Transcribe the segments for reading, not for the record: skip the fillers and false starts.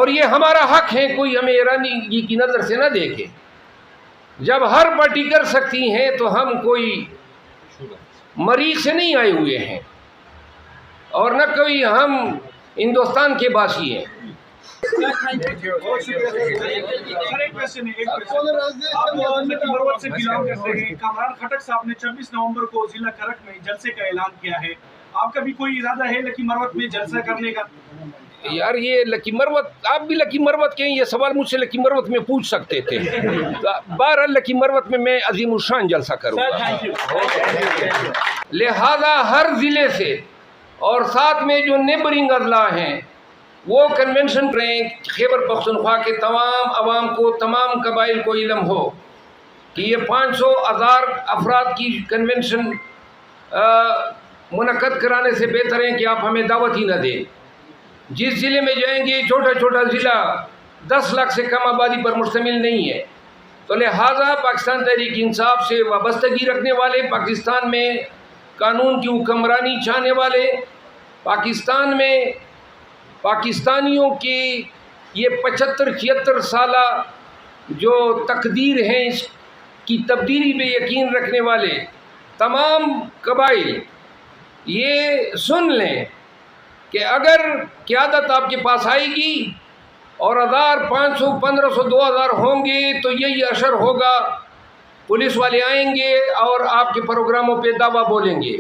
اور یہ ہمارا حق ہے، کوئی ہمیں ایرانی کی نظر سے نہ دیکھے۔ جب ہر پارٹی کر سکتی ہیں تو ہم کوئی مریخ سے نہیں آئے ہوئے ہیں اور نہ کوئی ہم ہندوستان کے باسی ہیں۔ مروت سے بلانگ کرتے ہیں، کامران خٹک صاحب نے 26 نومبر کو ضلع کرک میں جلسے کا اعلان کیا ہے، آپ کا بھی کوئی ارادہ ہے لکی مروت میں جلسہ کرنے کا؟ یار یہ لکی مروت، آپ بھی لکی مروت کے ہیں، یہ سوال مجھ سے لکی مروت میں پوچھ سکتے تھے۔ بہرحال لکی مروت میں عظیم الشان جلسہ کروں گا، لہذا ہر ضلع سے اور ساتھ میں جو نیبرنگ اضلاع ہیں وہ کنونشن کریں۔ خیبر پختونخوا کے تمام عوام کو، تمام قبائل کو علم ہو کہ یہ 500,000 افراد کی کنونشن منعقد کرانے سے بہتر ہے کہ آپ ہمیں دعوت ہی نہ دیں۔ جس ضلع میں جائیں گے، چھوٹا چھوٹا ضلع 10 لاکھ سے کم آبادی پر مشتمل نہیں ہے، تو لہٰذا پاکستان تحریک انصاف سے وابستگی رکھنے والے، پاکستان میں قانون کی حکمرانی چاہنے والے، پاکستان میں پاکستانیوں کی یہ 75-76 سالہ جو تقدیر ہیں اس کی تبدیلی پہ یقین رکھنے والے تمام قبائل یہ سن لیں کہ اگر قیادت آپ کے پاس آئے گی اور 1000، 500، 1500، 2000 ہوں گے تو یہی اثر ہوگا، پولیس والے آئیں گے اور آپ کے پروگراموں پہ دعویٰ بولیں گے۔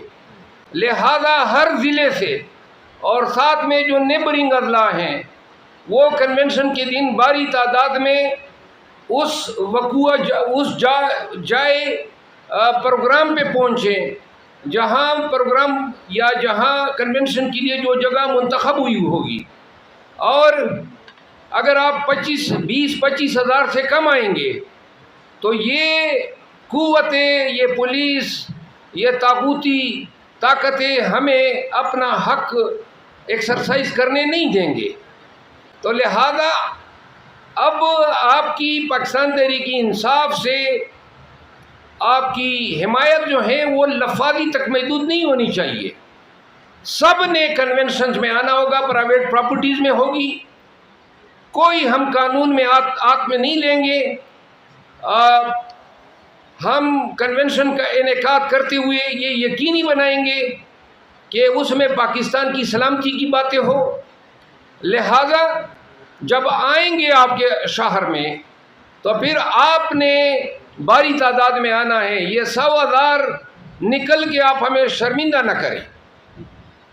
لہذا ہر ضلع سے اور ساتھ میں جو نیبرنگ اضلاع ہیں وہ کنونشن کے دن بھاری تعداد میں اس جائے پروگرام پہ پہنچیں جہاں پروگرام یا جہاں کنونشن کے لیے جو جگہ منتخب ہوئی ہوگی، اور اگر آپ 20-25 ہزار سے کم آئیں گے تو یہ قوتیں، یہ پولیس، یہ طاغوتی طاقتیں ہمیں اپنا حق ایکسرسائز کرنے نہیں دیں گے۔ تو لہذا اب آپ کی پاکستان تحریک انصاف سے آپ کی حمایت جو ہے وہ لفاظی تک محدود نہیں ہونی چاہیے۔ سب نے کنونشنز میں آنا ہوگا، پرائیویٹ پراپرٹیز میں ہوگی، کوئی ہم قانون میں ہاتھ میں نہیں لیں گے۔ ہم کنونشن کا انعقاد کرتے ہوئے یہ یقینی بنائیں گے کہ اس میں پاکستان کی سلامتی کی باتیں ہو۔ لہذا جب آئیں گے آپ کے شہر میں تو پھر آپ نے بھاری تعداد میں آنا ہے، یہ 100,000 نکل کے آپ ہمیں شرمندہ نہ کریں۔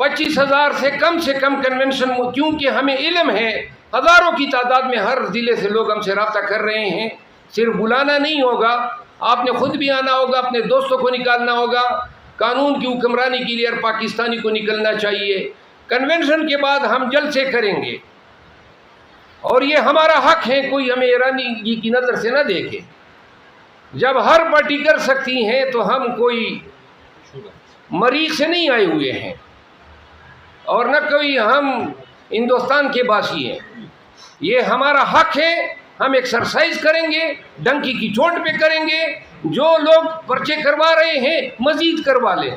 25,000 سے کم کنونشن، کیونکہ ہمیں علم ہے ہزاروں کی تعداد میں ہر ضلع سے لوگ ہم سے رابطہ کر رہے ہیں۔ صرف بلانا نہیں ہوگا، آپ نے خود بھی آنا ہوگا، اپنے دوستوں کو نکالنا ہوگا، قانون کی حکمرانی کے لیے ہر پاکستانی کو نکلنا چاہیے۔ کنونشن کے بعد ہم جلسے کریں گے اور یہ ہمارا حق ہے، کوئی ہمیں ایرانی کی نظر سے نہ دیکھے۔ جب ہر پارٹی کر سکتی ہیں تو ہم کوئی مریخ سے نہیں آئے ہوئے ہیں اور نہ کوئی ہم ہندوستان کے باسی ہیں۔ یہ ہمارا حق ہے، ہم ایکسرسائز کریں گے، ڈنکی کی چوٹ پہ کریں گے۔ جو لوگ پرچے کروا رہے ہیں مزید کروا لیں،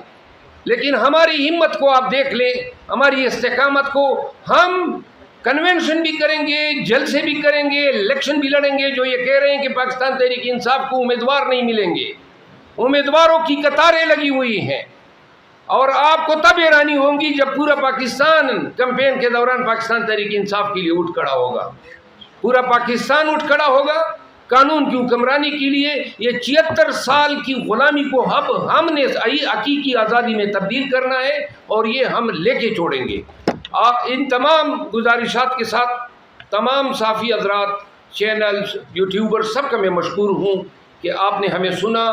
لیکن ہماری ہمت کو آپ دیکھ لیں، ہماری استقامت کو۔ ہم کنونشن بھی کریں گے، جلسے بھی کریں گے، الیکشن بھی لڑیں گے۔ جو یہ کہہ رہے ہیں کہ پاکستان تحریک انصاف کو امیدوار نہیں ملیں گے، امیدواروں کی قطاریں لگی ہوئی ہیں، اور آپ کو تب حیرانی ہوگی جب پورا پاکستان کیمپین کے دوران پاکستان تحریک انصاف کے لیے اٹھ کھڑا ہوگا۔ پورا پاکستان اٹھ کھڑا ہوگا قانون کی حکمرانی کے لیے۔ یہ 76 سال کی غلامی کو اب ہم نے حقیقی آزادی میں تبدیل کرنا ہے، اور یہ ہم لے کے چھوڑیں گے۔ ان تمام گزارشات کے ساتھ تمام صحافی حضرات، چینلز، یوٹیوبر، سب کا میں مشکور ہوں کہ آپ نے ہمیں سنا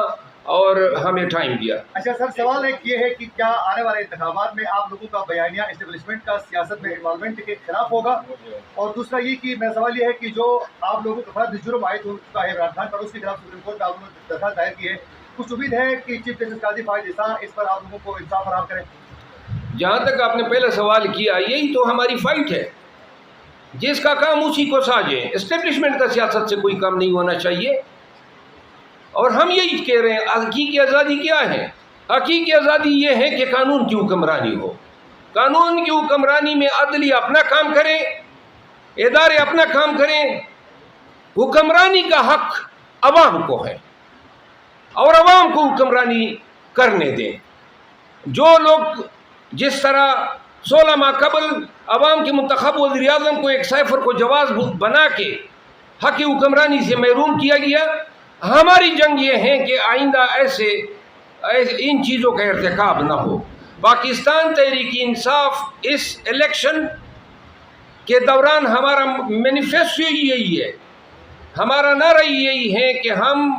اور ہمیں ٹائم دیا۔ اچھا سر، سوال ایک یہ ہے کہ کیا آنے والے انتخابات میں آپ لوگوں کا بیانیہ اسٹیبلشمنٹ کا سیاست میں انوالومنٹ کے خلاف ہوگا؟ اور دوسرا یہ کہ میرا سوال یہ ہے کہ جو آپ لوگوں کے خلاف جرم عائد ہو چکا ہے عمران خان پر، اس کے خلاف سپریم کورٹ میں آپ لوگوں نے درخواست دائر کی ہے، کچھ امید ہے کہ چیف جسٹس قاضی فائز احسان اس پر آپ لوگوں کو انصاف فراہم کریں؟ جہاں تک آپ نے پہلا سوال کیا، یہی تو ہماری فائٹ ہے، جس کا کام اسی کو ساجیں۔ اسٹیبلشمنٹ کا سیاست سے کوئی کام نہیں ہونا چاہیے، اور ہم یہی کہہ رہے ہیں حقیقی آزادی کیا ہے؟ حقیقی آزادی یہ ہے کہ قانون کی حکمرانی ہو، قانون کی حکمرانی میں عدلیہ اپنا کام کرے، ادارے اپنا کام کریں. حکمرانی کا حق عوام کو ہے اور عوام کو حکمرانی کرنے دیں. جو لوگ جس طرح 16 ماہ قبل عوام کے منتخب وزیر اعظم کو ایک سائفر کو جواز بنا کے حق حکمرانی سے محروم کیا گیا، ہماری جنگ یہ ہے کہ آئندہ ایسے ان چیزوں کا ارتکاب نہ ہو. پاکستان تحریک انصاف اس الیکشن کے دوران ہمارا مینیفیسٹو یہی ہے، ہمارا نعرہ یہی ہے کہ ہم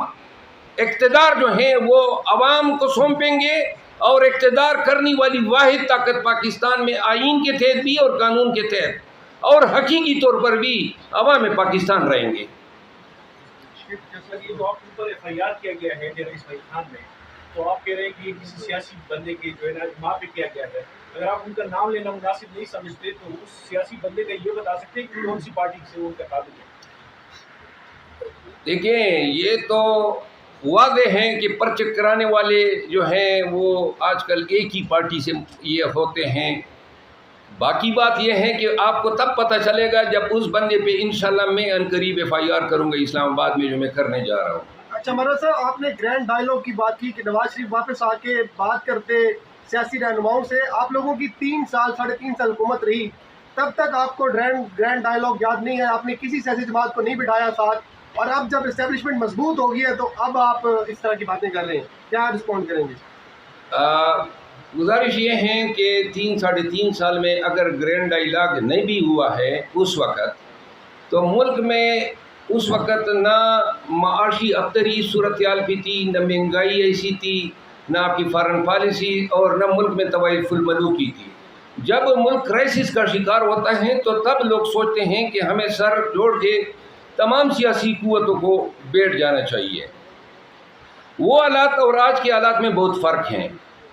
اقتدار جو ہیں وہ عوام کو سونپیں گے، اور اقتدار کرنے والی واحد طاقت پاکستان میں آئین کے تحت بھی اور قانون کے تحت اور حقیقی طور پر بھی عوام پاکستان رہیں گے. جیسا کہ جو آپ کے اوپر FIR کیا گیا ہے ڈیرہ اسماعیل خان میں، تو آپ کہہ رہے ہیں کہ یہ کسی سیاسی بندے کے جو ہے نا وہاں پہ کیا گیا ہے. اگر آپ ان کا نام لینا مناسب نہیں سمجھتے تو اس سیاسی بندے کا یہ بتا سکتے ہیں کہ کون سی پارٹی سے وہ ان کا تعلق ہے؟ دیکھیں، یہ تو واضح ہے کہ پرچے کرانے والے جو ہیں وہ آج کل ایک ہی پارٹی سے یہ ہوتے ہیں. باقی بات یہ ہے کہ آپ کو تب پتہ چلے گا جب اس بندے پہ انشاءاللہ میں عنقریب FIR کروں گا اسلام آباد میں، جو میں کرنے جا رہا ہوں. اچھا مرزا صاحب، آپ نے گرینڈ ڈائیلاگ کی بات کی کہ نواز شریف واپس آ کے بات کرتے سیاسی رہنماؤں سے. آپ لوگوں کی 3 سال 3.5 سال حکومت رہی، تب تک آپ کو گرینڈ ڈائیلاگ یاد نہیں ہے، آپ نے کسی سیاسی جماعت کو نہیں بٹھایا ساتھ، اور اب جب اسٹیبلشمنٹ مضبوط ہو گئی ہے تو اب آپ اس طرح کی باتیں کر رہے ہیں، کیا رسپونڈ کریں گے؟ گزارش یہ ہے کہ 3-3.5 سال میں اگر گرینڈ ڈائیلاگ نہیں بھی ہوا ہے اس وقت، تو ملک میں اس وقت نہ معاشی ابتری صورتحال بھی تھی، نہ مہنگائی ایسی تھی، نہ آپ کی فارن پالیسی، اور نہ ملک میں طوائف الملوکی تھی. جب ملک کرائسس کا شکار ہوتا ہے تو تب لوگ سوچتے ہیں کہ ہمیں سر جوڑ کے تمام سیاسی قوتوں کو بیٹھ جانا چاہیے. وہ حالات اور آج کے حالات میں بہت فرق ہیں.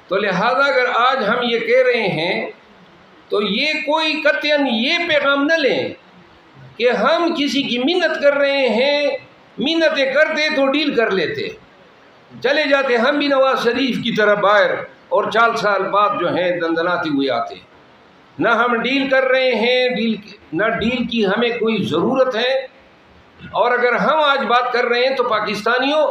تو لہذا اگر آج ہم یہ کہہ رہے ہیں تو یہ کوئی قطعاً یہ پیغام نہ لیں کہ ہم کسی کی منت کر رہے ہیں. منتیں کرتے تو ڈیل کر لیتے، چلے جاتے ہم بھی نواز شریف کی طرح باہر، اور 4 سال بعد جو ہیں دندناتے ہوئے آتے. نہ ہم ڈیل کر رہے ہیں، نہ ڈیل کی ہمیں کوئی ضرورت ہے. اور اگر ہم آج بات کر رہے ہیں تو پاکستانیوں،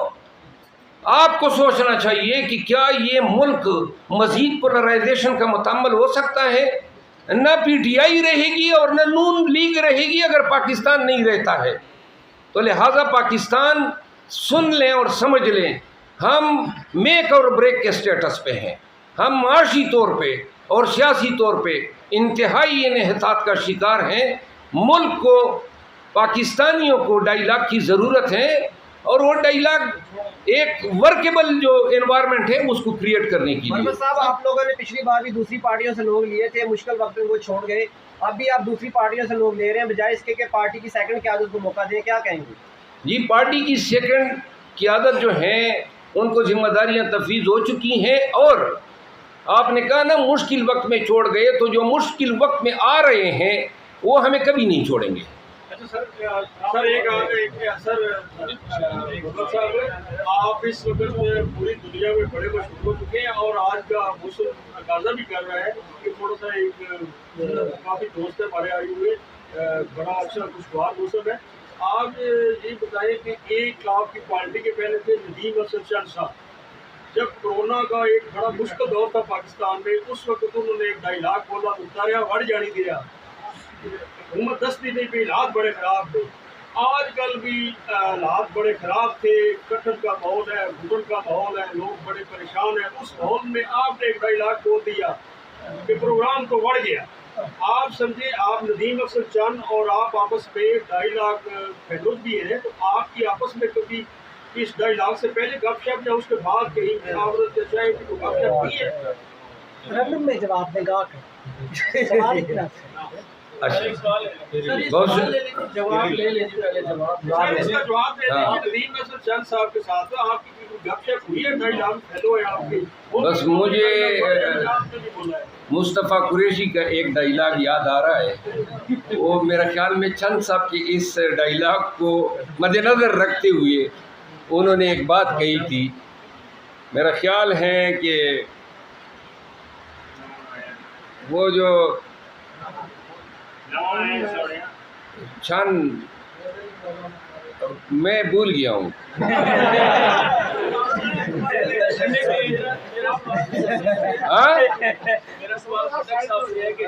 آپ کو سوچنا چاہیے کہ کیا یہ ملک مزید پولرائزیشن کا متحمل ہو سکتا ہے؟ نہ PTI رہے گی اور نہ نون لیگ رہے گی اگر پاکستان نہیں رہتا ہے. تو لہٰذا پاکستان سن لیں اور سمجھ لیں، ہم میک اور بریک کے سٹیٹس پہ ہیں. ہم معاشی طور پہ اور سیاسی طور پہ انتہائی انحطاط کا شکار ہیں. ملک کو، پاکستانیوں کو ڈائیلاگ کی ضرورت ہے، اور وہ ڈائیلاگ ایک ورکیبل جو انوائرمنٹ ہے اس کو کریٹ کرنے کی لیے. مرزا صاحب، آپ لوگوں نے پچھلی بار بھی دوسری پارٹیوں سے لوگ لیے تھے، مشکل وقت میں وہ چھوڑ گئے، اب بھی آپ دوسری پارٹیوں سے لوگ لے رہے ہیں، بجائے اس کے کہ پارٹی کی سیکنڈ قیادت کو موقع دیں، کیا کہیں گے؟ جی، پارٹی کی سیکنڈ قیادت جو ہیں ان کو ذمہ داریاں تفویض ہو چکی ہیں، اور آپ نے کہا نا مشکل وقت میں چھوڑ گئے، تو جو مشکل وقت میں آ رہے ہیں وہ ہمیں کبھی نہیں چھوڑیں گے. آپ اس وقت پوری دنیا میں بڑے مشہور ہو چکے ہیں، اور آج کا موسم تقاضا بھی کر رہا ہے کہ تھوڑا سا ایک کافی دوست ہمارے آئے ہوئے، بڑا اچھا خوشگوار موسم ہے. آپ یہ بتائیں کہ ایک آپ کی پارٹی کے پہلے تھے ندیم افضل چند صاحب، جب کرونا کا ایک بڑا مشکل دور تھا پاکستان میں، اس وقت انہوں نے ایک ڈائیلاگ بولا، اتاریا وڑ جانی دیا، حکومت دستی نہیں پہ، حالات بڑے خراب تھے. آج کل بھی حالات بڑے خراب تھے، کٹر کا ماحول ہے، گھٹن کا ماحول ہے، لوگ بڑے پریشان ہیں. اس ماحول میں آپ نے ایک ڈائیلاگ بول دیا کہ پروگرام تو بڑھ گیا. آپ سمجھے، آپ ندیم افضل چند اور آپ آپس میں ڈائیلاگ فیلوز بھی ہیں، تو آپ کی آپس میں کبھی اس ڈائیلاگ سے پہلے گپ شپ یا اس کے بعد کہیں محاورت یا چاہے کوئی گپ شپ کی ہے؟ ریفرنڈم میں جواب دیں گا. اچھا، جواب لے لیجیے پہلے. جواب اس کا جواب دے دیں کہ ندیم افضل چند صاحب کے ساتھ آپ کی گپ شپ ہوئی ہے، ڈائیلاگ فیلو ہے آپ کی؟ بس مجھے مصطفیٰ قریشی کا ایک ڈائیلاگ یاد آ رہا ہے. وہ میرا خیال میں چند صاحب کی اس ڈائیلاگ کو مد نظر رکھتے ہوئے انہوں نے ایک بات کہی تھی. میرا خیال ہے کہ وہ جو چند میں بھول گیا ہوں. ہاں میرا سوال خٹک صاحب سے ہے کہ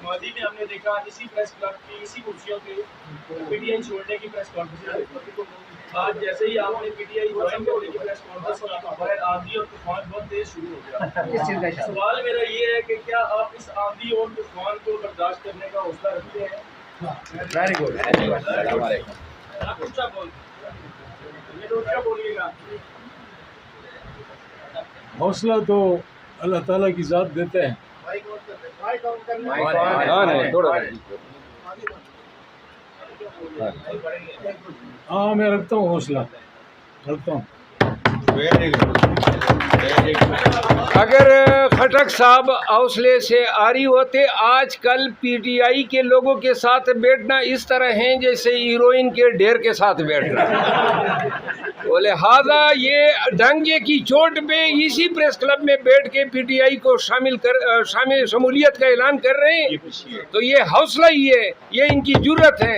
مودی نے ہم نے دیکھا اسی پریس کلب کی اسی کرسیوں کے پی ٹی آئی چھوڑنے کی پریس کانفرنس. آج جیسے ہی آپ نے پی ٹی آئی جوائن کرنے کی پریس کانفرنس کی تو باہر آندھی اور طوفان بہت تیز شروع ہو گیا. سوال میرا یہ ہے کہ کیا آپ اس آندھی اور طوفان کو برداشت کرنے کا حوصلہ رکھتے ہیں؟ Very good. السلام علیکم. آپ اونچا بولیے گا. حوصلہ تو اللہ تعالیٰ کی ذات دیتے ہیں. ہاں میں رکھتا ہوں حوصلہ رکھتا ہوں. اگر خٹک صاحب حوصلے سے آری ہوتے، آج کل پی ٹی آئی کے لوگوں کے ساتھ بیٹھنا اس طرح ہیں جیسے ہیروئن کے ڈھیر کے ساتھ بیٹھنا. تو لہذا یہ ڈنگے کی چوٹ پہ اسی پریس کلب میں بیٹھ کے پی ٹی آئی کو شمولیت کا اعلان کر رہے ہیں. تو یہ حوصلہ ہی ہے، یہ ان کی جرت ہے،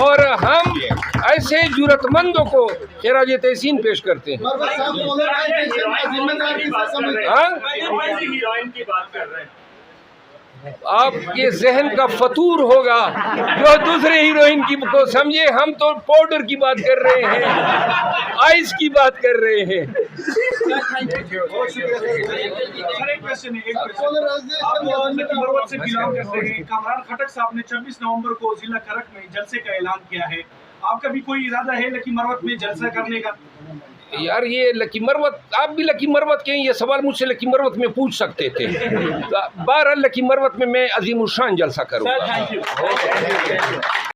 اور ہم ایسے جرت مندوں کو خراج تحسین پیش کرتے ہیں. ہیروئن کی بات کر رہے ہیں. آپ کے ذہن کا فطور ہوگا جو دوسرے ہیروئن کی کو سمجھے. ہم تو پاؤڈر کی بات کر رہے ہیں، آئس کی بات کر رہے ہیں. کامران خٹک صاحب نے 26 نومبر کو ضلع کرک میں جلسے کا اعلان کیا ہے. آپ کا بھی کوئی ارادہ ہے لکی مروت میں جلسہ کرنے کا؟ یار یہ لکی مروت، آپ بھی لکی مروت کے ہیں، یہ سوال مجھ سے لکی مروت میں پوچھ سکتے تھے. 12 لکی مروت میں عظیم الشان جلسہ کروں گا.